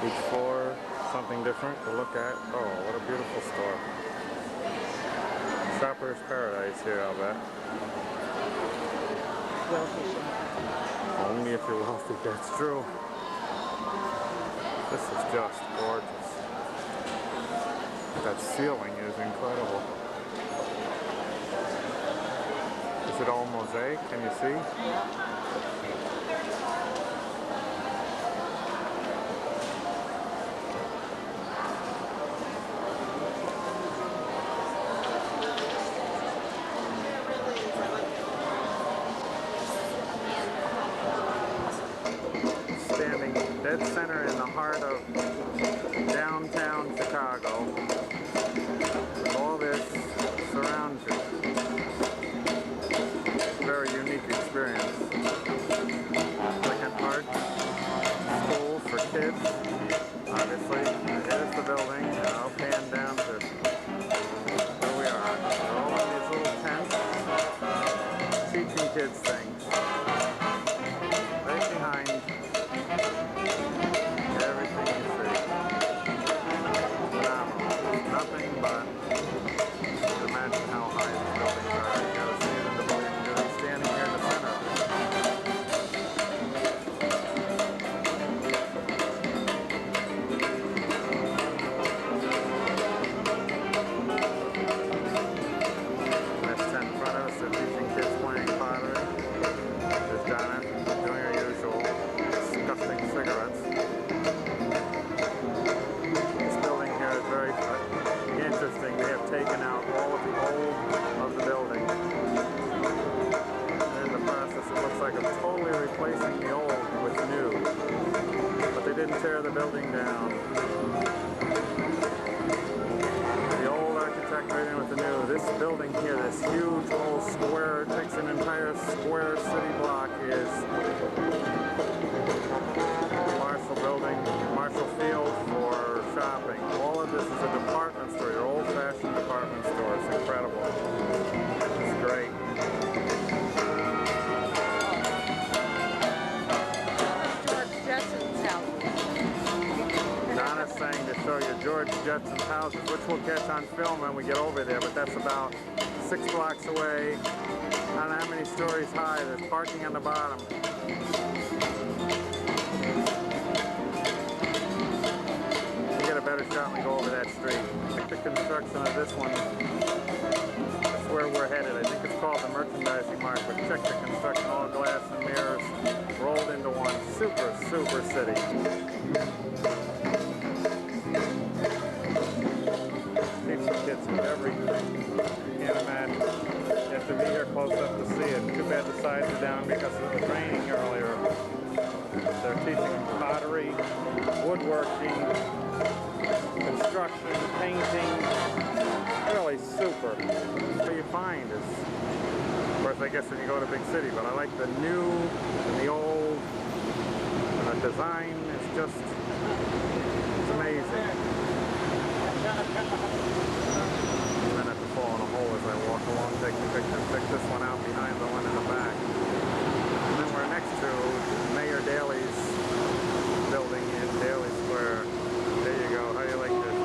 Each floor, something different to look at. Oh, what a beautiful store. Shopper's paradise here, I'll bet. Only if you're wealthy, that's true. This is just gorgeous. That ceiling is incredible. Is it all mosaic? Can you see? Standing dead center in the heart of downtown Chicago. All this surrounds you. Very unique experience. Like an art school for kids. Obviously, here's the building, and I'll pan down to where we are. All of these little tents teaching kids things. Right behind everything you see. Phenomenal. Nothing but imagine how high these buildings are. You gotta see it in the belief you're really standing here in the center of it. This tent in front of us, they're teaching kids playing pottery. There's Donna doing her usual disgusting cigarettes. This building here is very interesting. They have taken out all of the old of the building. And in the process, it looks like it's totally replacing the old with new. But they didn't tear the building down. The old architect right in with the new. This building here, this huge whole square, takes an entire square city block, is Marshall Building, Marshall Field for shopping. All of this is a department store, your old-fashioned department store. It's incredible. It's great. George Jetson's house. Donna's saying to show you George Jetson's houses, which we'll catch on film when we get over there, but that's about 6 blocks away. I don't know how many stories high. There's parking on the bottom. You get a better shot when we go over that street. Check the construction of this one. That's where we're headed. I think it's called the Merchandising Mart, but check the construction. All glass and mirrors rolled into one. Super, super city. Teach the kids everything. You can't imagine. You have to be here close up to see it. Too bad the sides are down because it was raining earlier. They're teaching pottery, woodworking, construction, painting. Really super. What you find is, of course, I guess when you go to a big city, but I like the new and the old. And the design is just, it's amazing. And then I have to fall in a hole as I walk along, take the picture, pick this one out behind the one in the back. And then we're next to Mayor Daley's building in Daly Square. There you go. How do you like this?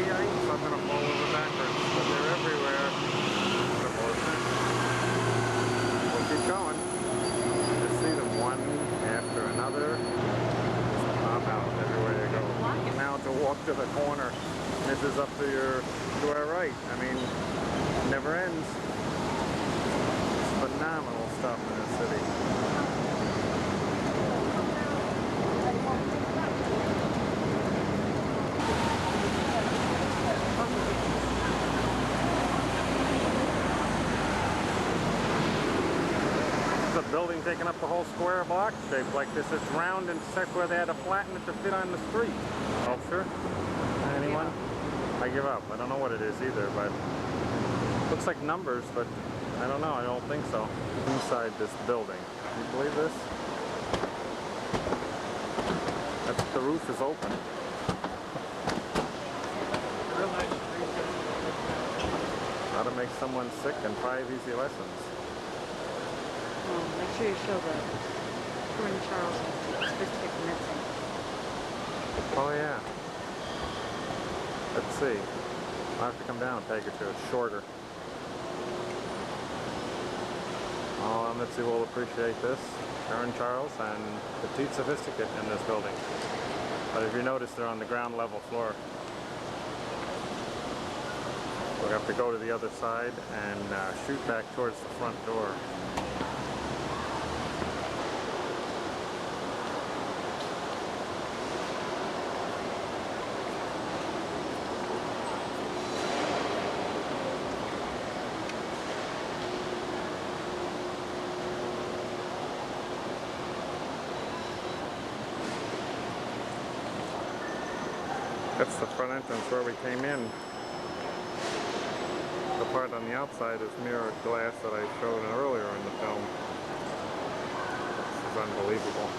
Yikes, I'm going to fall over backwards, but they're everywhere. We'll keep going. Just see them one after another. Just pop out everywhere you go. Now to walk to the corner. This is up to our right. I mean, it never ends. It's phenomenal stuff in this city. The building taking up the whole square block shaped like this. It's round and set where they had to flatten it to fit on the street. Sculpture? Anyone? I give up. I don't know what it is either, but looks like numbers, but I don't know. I don't think so. Inside this building. Can you believe this? The roof is open. How to make someone sick in 5 easy lessons. Make sure you show the Prince Charles. Sophisticate Convincing. Oh yeah. Let's see. I'll have to come down and take it to it's shorter. Oh, Mitzi will appreciate this. Aaron Charles and Petite Sophisticate in this building. But if you notice, they're on the ground level floor. We'll have to go to the other side and shoot back towards the front door. That's the front entrance where we came in. The part on the outside is mirrored glass that I showed earlier in the film. This is unbelievable.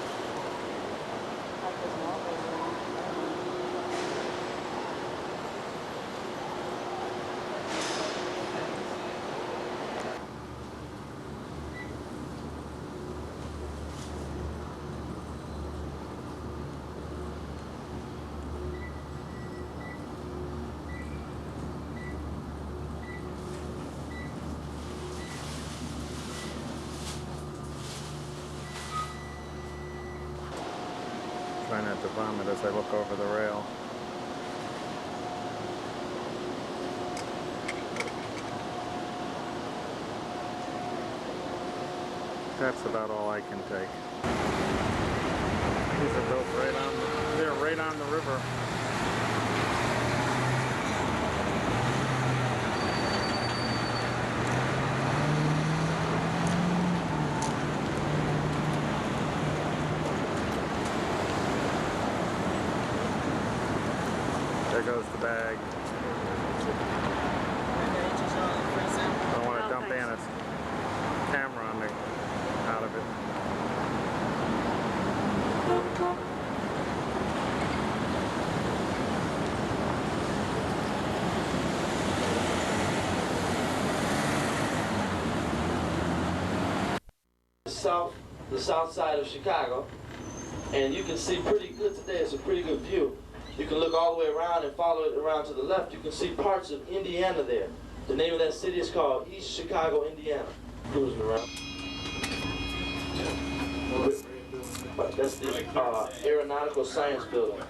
Try not to vomit as I look over the rail. That's about all I can take. These are built right on the river. There goes the bag. I don't want to dump Anna's camera on the, out of it. The south side of Chicago, and you can see pretty good today. It's a pretty good view. You can look all the way around and follow it around to the left. You can see parts of Indiana there. The name of that city is called East Chicago, Indiana. Cruising around. That's the Aeronautical Science Building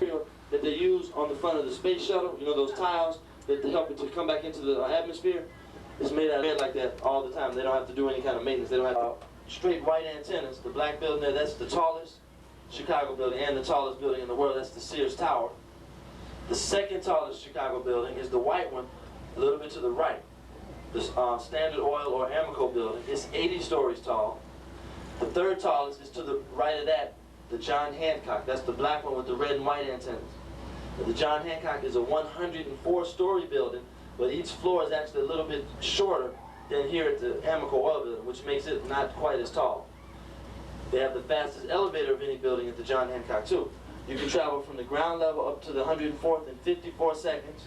that they use on the front of the space shuttle. You know those tiles that help it to come back into the atmosphere? It's made out of like that all the time. They don't have to do any kind of maintenance. They don't have straight white antennas. The black building there, that's the tallest Chicago building and the tallest building in the world. That's the Sears Tower. The second tallest Chicago building is the white one, a little bit to the right. The Standard Oil or Amoco building is 80 stories tall. The third tallest is to the right of that, the John Hancock. That's the black one with the red and white antennas. The John Hancock is a 104-story building, but each floor is actually a little bit shorter than here at the Amoco Oil building, which makes it not quite as tall. They have the fastest elevator of any building at the John Hancock too. You can travel from the ground level up to the 104th in 54 seconds,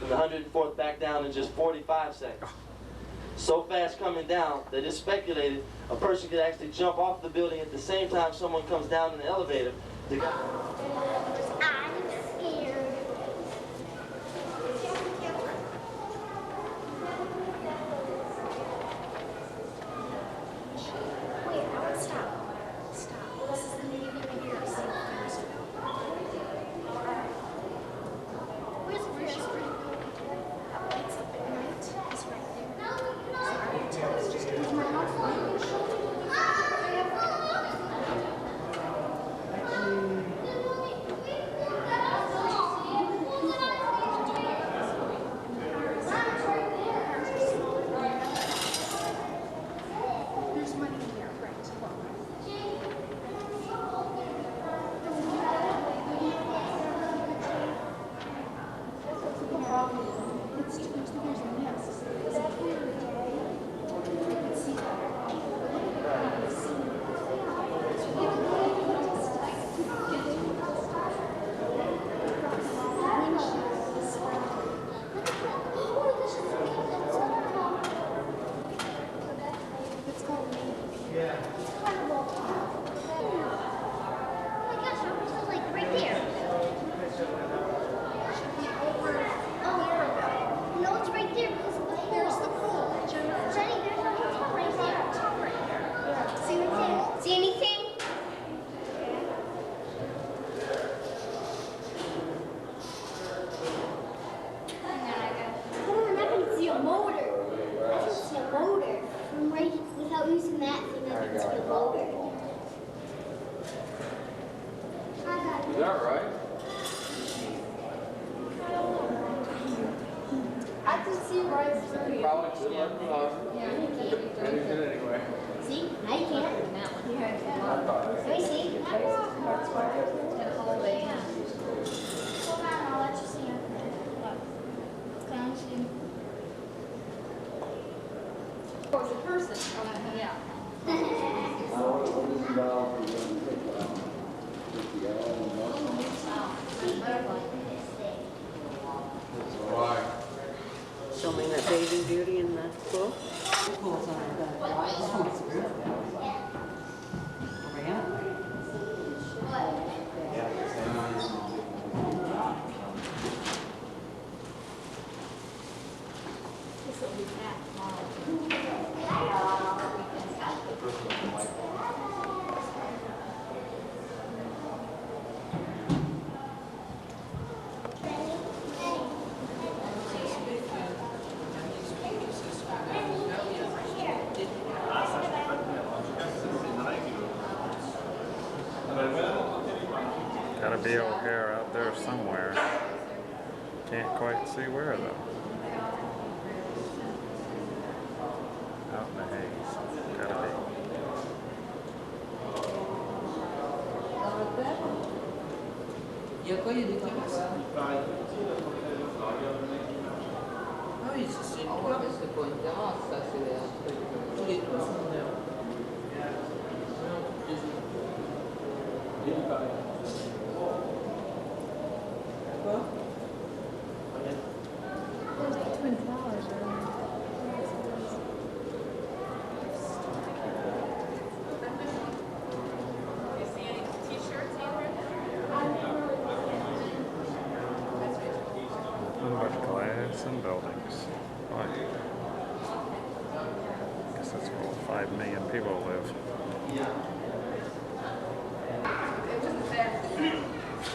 from the 104th back down in just 45 seconds. So fast coming down that it's speculated a person could actually jump off the building at the same time someone comes down in the elevator. I'm scared. Wait, stop. Stop. This is the Navy right here. Where's the Ferris wheel? It's up at night. It's right there. It's just with my mouth on. Is that right? I can see right through you. Probably good luck with us. Yeah, you can't. And it's good anyway. See? Now you can't. Let me see. Hold on, I'll let you see. Look. Can I see? Oh, it's a person. Yeah. Right. Filming that bathing beauty in the pool. Gotta be O'Hare out there somewhere. Can't quite see where though. Out in the haze. Gotta be. Twin Towers are You see any t-shirts, Andrew? Nothing but glass and buildings. Boy. Guess that's where all 5 million people live.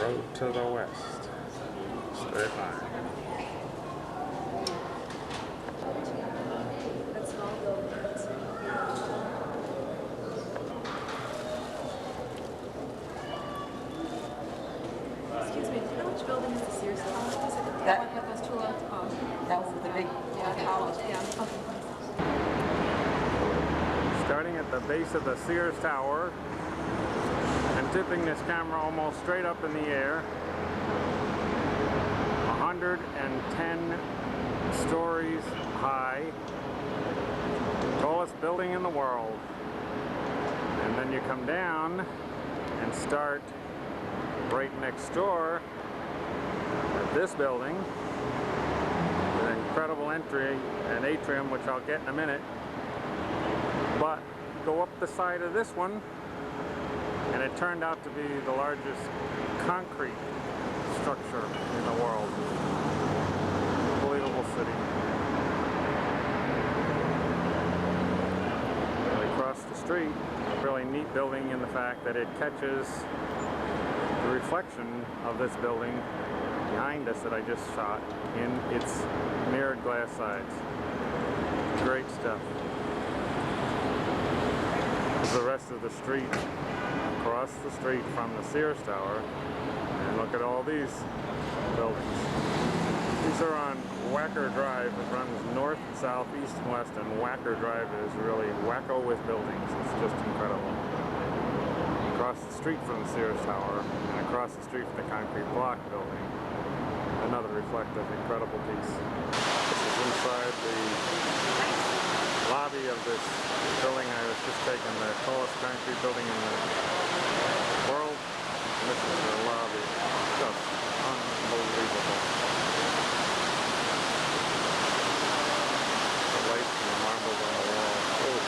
Road to the west. Straight line. That's all buildings. Excuse me, do you know which building is the Sears Tower? Is it the That- one with those two That was the big. yeah, college, yeah. Starting at the base of the Sears Tower and tipping this camera almost straight up in the air. 110 stories high. Tallest building in the world. And then you come down and start right next door at this building with an incredible entry and atrium, which I'll get in a minute. But go up the side of this one, and it turned out to be the largest concrete structure in the world. Unbelievable city. Across the street, a really neat building in the fact that it catches the reflection of this building behind us that I just shot in its mirrored glass sides. Great stuff. This is the rest of the street, across the street from the Sears Tower, and look at all these buildings. These are on Wacker Drive. It runs north, south, east, and west, and Wacker Drive is really wacko with buildings. It's just incredible. Across the street from the Sears Tower, and across the street from the concrete block building, another reflective, incredible piece. This is inside the lobby of this building. I was just taking the tallest concrete building in the world. And this is the lobby. Just unbelievable. The lights and the marbles on the wall. Oh.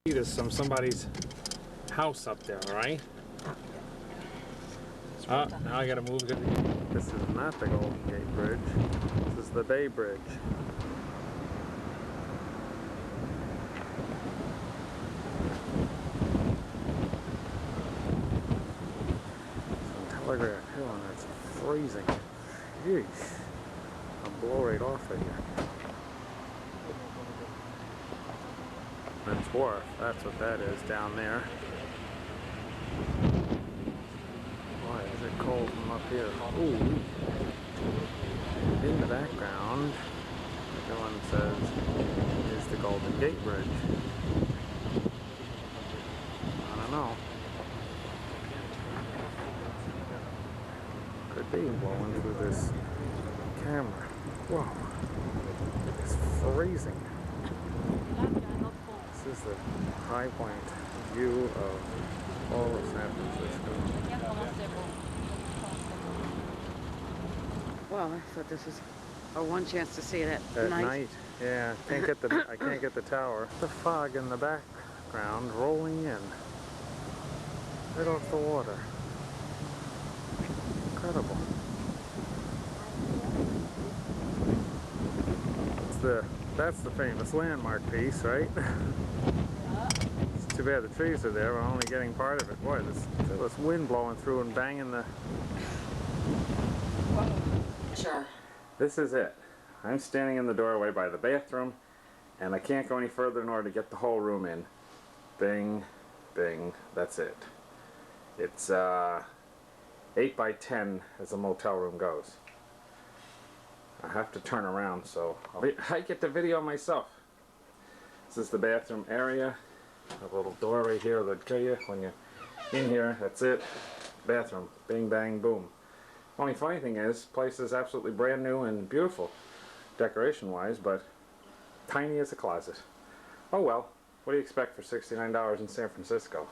There's somebody's house up there, right? Oh, now I gotta move. This is not the Golden Gate Bridge. This is the Bay Bridge. Telegraph Hill, and it's freezing. Yeesh. I'll blow right off of here. Men's Wharf, that's what that is down there. Boy, is it cold from up here. Ooh. In the background, everyone says, is the Golden Gate Bridge. I don't know. Could be blowing through this camera. Whoa. It's freezing. This is the high point view of all of San Francisco. Well, I thought this was our one chance to see it At night, yeah, I can't get the tower. The fog in the background rolling in, right off the water. Incredible. That's the famous landmark piece, right? It's too bad the trees are there. We're only getting part of it. Boy, feel this wind blowing through and banging the. Sure. This is it. I'm standing in the doorway by the bathroom, and I can't go any further in order to get the whole room in. Bing, bing, that's it. It's 8 by 10 as a motel room goes. I have to turn around, so I get the video myself. This is the bathroom area. A little door right here that'll tell you when you're in here. That's it. Bathroom. Bing, bang, boom. Only funny thing is, the place is absolutely brand new and beautiful, decoration-wise, but tiny as a closet. Oh well, what do you expect for $69 in San Francisco?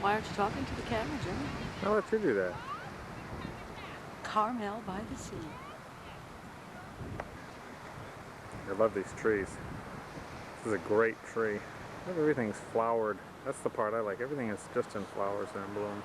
Why aren't you talking to the camera, Jimmy? I'll let you do that. Carmel by the sea. I love these trees. This is a great tree. Everything's flowered. That's the part I like. Everything is just in flowers and in bloom.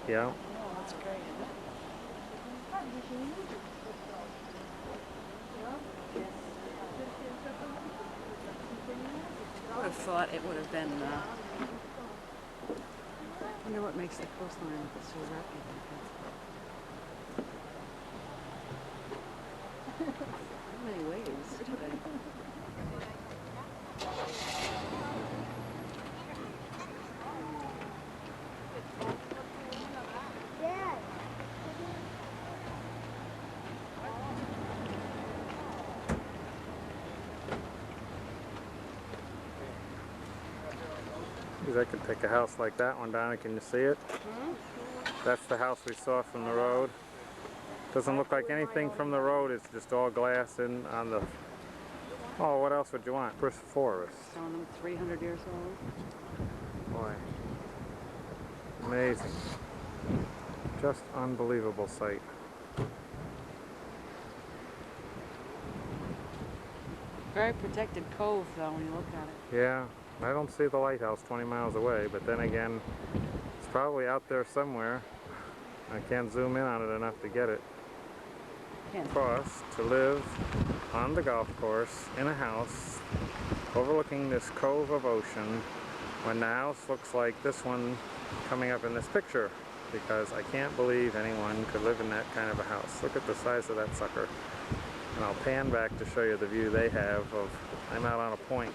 Yeah. Oh, that's great. I would have thought it would have been, I wonder what makes the coastline so rocky like that. How many waves today? I could take a house like that one down. Can you see it? That's the house we saw from the road. Doesn't look like anything from the road. It's just all glass in on the. Oh, what else would you want? Forest. Some of them 300 years old. Boy, amazing. Just unbelievable sight. Very protected cove, though, when you look at it. Yeah, I don't see the lighthouse 20 miles away, but then again, it's probably out there somewhere. I can't zoom in on it enough to get it. Can't. Cost to live on the golf course in a house overlooking this cove of ocean when the house looks like this one coming up in this picture, because I can't believe anyone could live in that kind of a house. Look at the size of that sucker. And I'll pan back to show you the view they have of, I'm out on a point.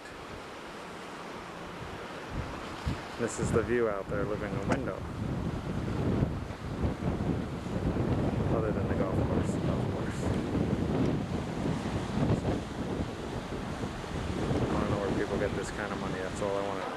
This is the view out there, living room window. Other than the golf course, I want to know where people get this kind of money, that's all I want to know.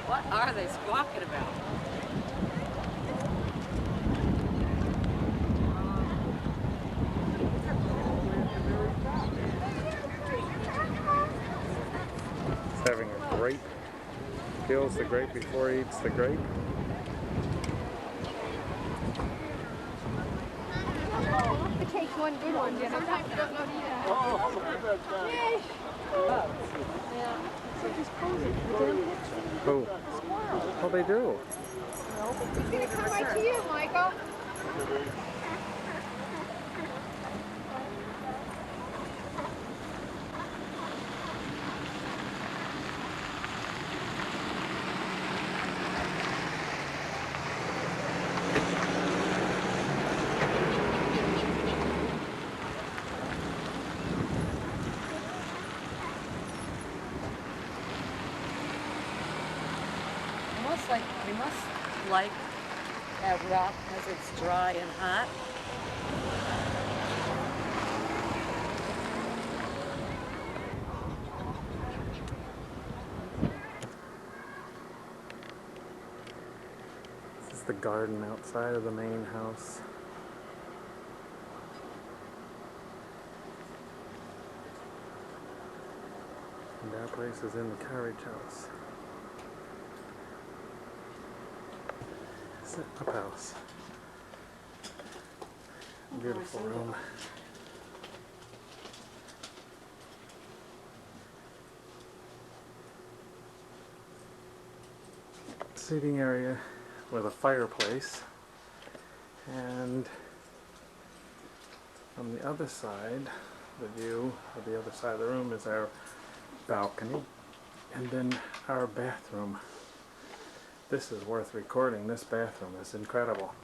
What are they squawking about? He's having a grape. Peels the grape before he eats the grape. Take one good one, you know. Sometimes you don't know to eat it. Oh. Oh, they do. He's gonna come right to you, Michael. You must like that rock because it's dry and hot. This is the garden outside of the main house. And that place is in the carriage house. Up house. Beautiful room. Seating area with a fireplace, and on the other side, the view of the other side of the room is our balcony, and then our bathroom. This is worth recording. This bathroom is incredible.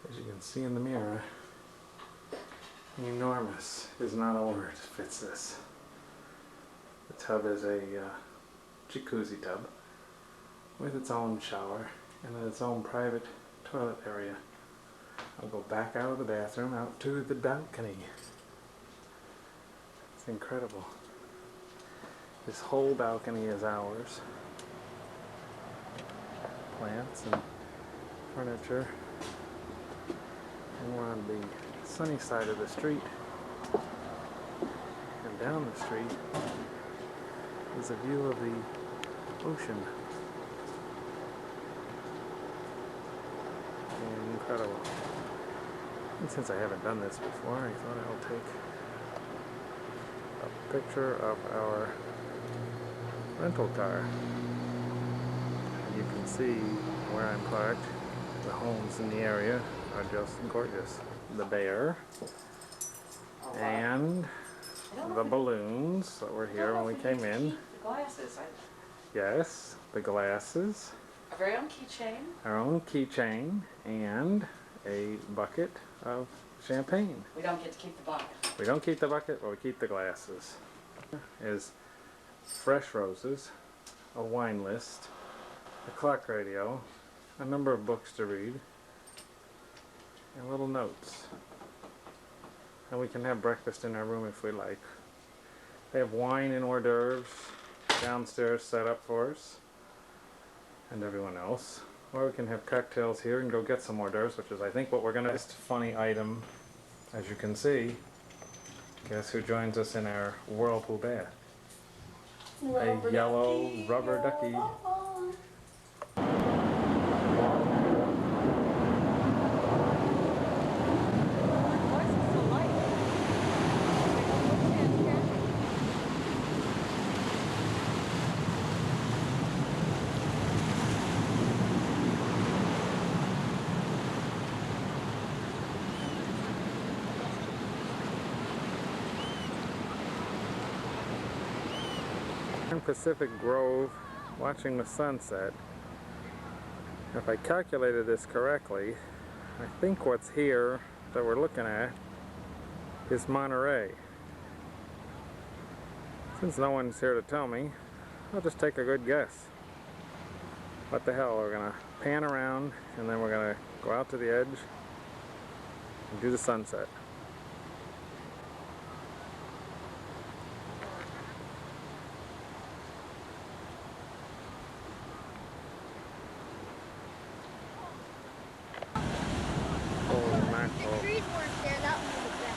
As you can see in the mirror, enormous is not a word, fits this. The tub is a jacuzzi tub with its own shower and its own private toilet area. I'll go back out of the bathroom out to the balcony. It's incredible. This whole balcony is ours. Plants and furniture. And we're on the sunny side of the street. And down the street is a view of the ocean. Incredible. And since I haven't done this before, I thought I'll take a picture of our rental car. And you can see where I'm parked. The homes in the area are just gorgeous. The bear and the balloons that were here when we came in. The glasses. Yes, the glasses. Our very own keychain. Our own keychain and a bucket of champagne. We don't get to keep the bucket. We don't keep the bucket, but we keep the glasses. Is fresh roses, a wine list, a clock radio, a number of books to read, and little notes. And we can have breakfast in our room if we like. They have wine and hors d'oeuvres downstairs set up for us and everyone else. Or we can have cocktails here and go get some hors d'oeuvres, which is I think what we're gonna. Just funny item, as you can see. Guess who joins us in our whirlpool bath? A yellow rubber ducky. In Pacific Grove, watching the sunset. If I calculated this correctly, I think what's here that we're looking at is Monterey. Since no one's here to tell me, I'll just take a good guess. What the hell, we're gonna pan around and then we're gonna go out to the edge and do the sunset. The trees weren't there, that one was there.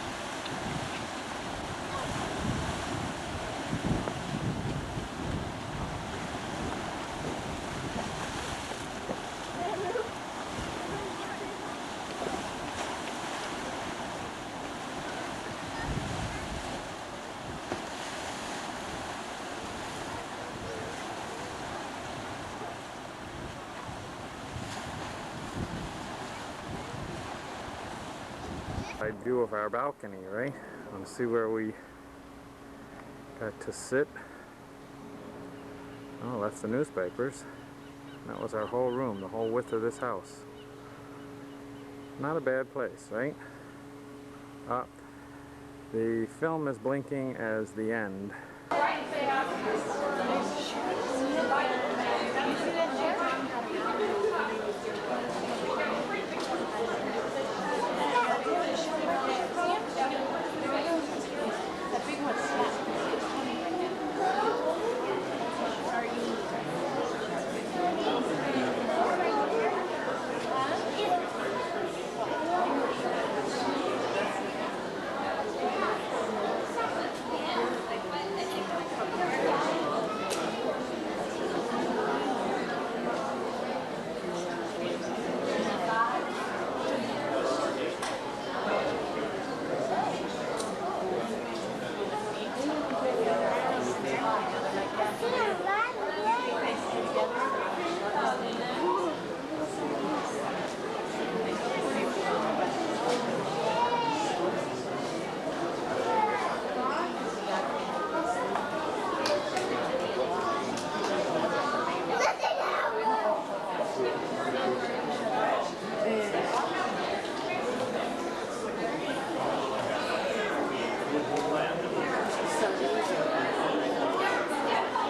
Side view of our balcony, right? And see where we got to sit. Oh, that's the newspapers. That was our whole room, the whole width of this house. Not a bad place, right? Up. The film is blinking as the end.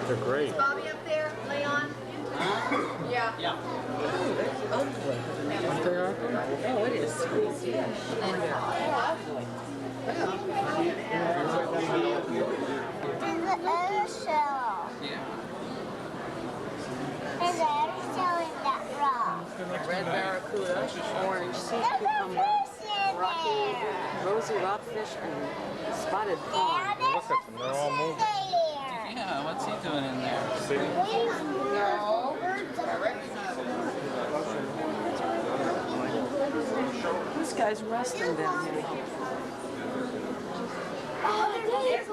They're great. Is Bobby up there, Leon? Yeah. Yeah. Oh, it is squeezy. There's the other shell. Yeah. There's the other shell in that rock. Red barracuda, orange sea There's a cucumber, fish in rocky, there. rosy rockfish, and spotted prawn. Yeah, there's Look at them, they're all a moving. fish there. Yeah, what's he doing in there? See? No. This guy's resting down here. Oh, there's